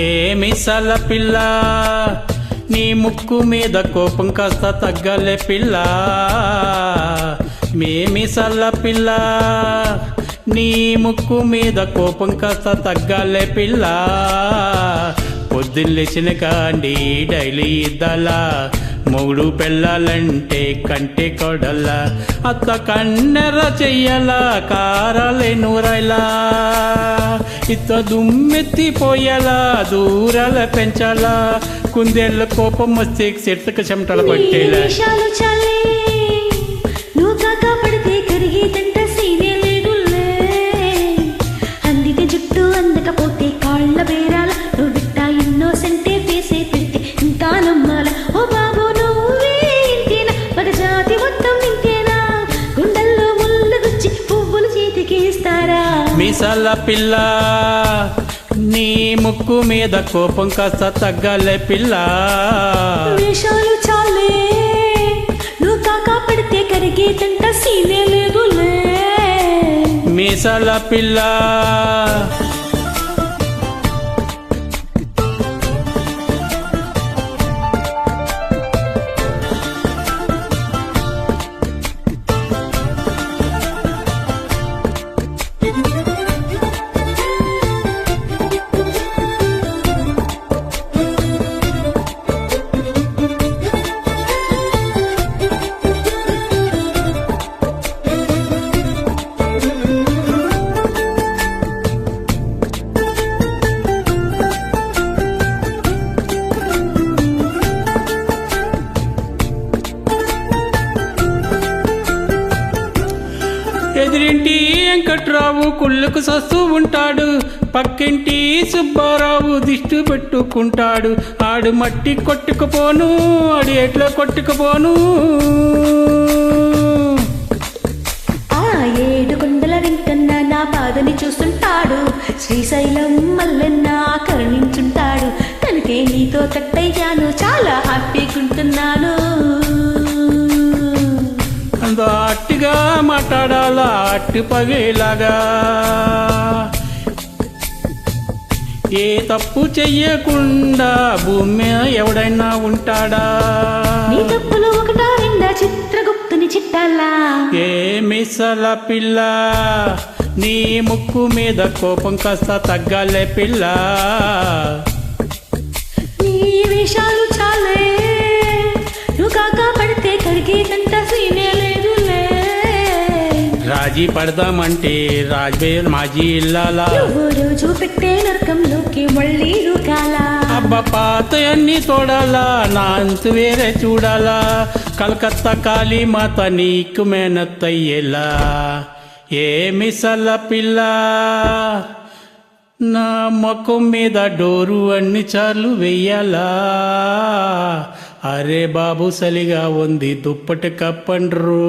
ఏమి సల పిల్ల నీ ముక్కు మీద కోపం కాస్త తగ్గలే పిల్ల. మేమి సల్ల పిల్ల నీ ముక్కు మీద కోపం కాస్త తగ్గలే పిల్ల. పొద్దున్న లేచిన కాండి డైలీ ఇద్దలా మూడు పెళ్ళాలంటే కంటే కొడల అత్త కన్నెర చెయ్యాల కారాలే నూరాయిలా ఇత్త దుమ్మెత్తిపోయాలా దూరాల పెంచాలా కుందేళ్ళ కోపం వస్తే చెట్టుకు చెమటలు పట్టేలా. జుట్టు అందకపోతే కాళ్ళ బేరాల నువ్వు బిట్టా ఇన్నోసెంటే వేసే పెడితే ఇంకా నమ్మాల. ఓ బాబు నువ్వే ఇంతేనా మగజాతి మొత్తం ఇంతేనా గుండెల్లో ముళ్ళు గుచ్చి పువ్వులు చేతికి ఇస్తారా. మీసాల పిల్ల నీ ముక్కు మీద కోపం కాస్త తగ్గలే పిల్ల. వేషాలు చాలే నువ్వు కాకా పడితే కరిగేదంట సీనే లేదులే. మీసాల పిల్ల ఎదిరింటి వెంకట్రావు కుళ్ళుకు సస్తూ ఉంటాడు, పక్కింటి సుబ్బారావు దిష్టి పెట్టుకుంటాడు. ఆడు మట్టి కొట్టుకుపోను ఆడు ఎట్లా కొట్టుకుపోను. ఆ ఏడు కొండల వెంకన్న నా బాధని చూస్తుంటాడు, శ్రీశైలం మల్లన్న కరుణించుంటాడు. కనుకే నీతో కట్టయ్యాను చాలా హ్యాపీగుంటున్నాను. అట్టిగా మాట్లాడాలా అట్టి పగేలాగా ఏ తప్పు చెయ్యకుండా భూమి ఎవడైనా ఉంటాడా. నీ తప్పులు ఒకటా రెండా చిత్రగుప్తుని చిట్టాలా. ఏ మిసల పిల్ల నీ ముక్కు మీద కోపం కాస్త తగ్గలే పిల్ల. నీ వేషాలు చాలే నువ్వు కాకా పడితే కరిగేదంట సీనే లేదులే. రాజీ పడదామంటే రాజ్బేల్ మాజీ ఇల్లాలా రోజు పెట్టే నరకంలోకి మళ్ళీ రూకాలా. అబ్బ పాత అన్ని తోడాలా నా అంతు వేరే చూడాలా. కలకత్తా కాళీ మాత నీకు మేనత్తయ్యేలా. ఏ మిసల పిల్ల నా ముఖం మీద డోరు అన్ని చార్లు వెయ్యాలా. అరే బాబు సలిగా ఉంది దుప్పటి కప్పండ్రు.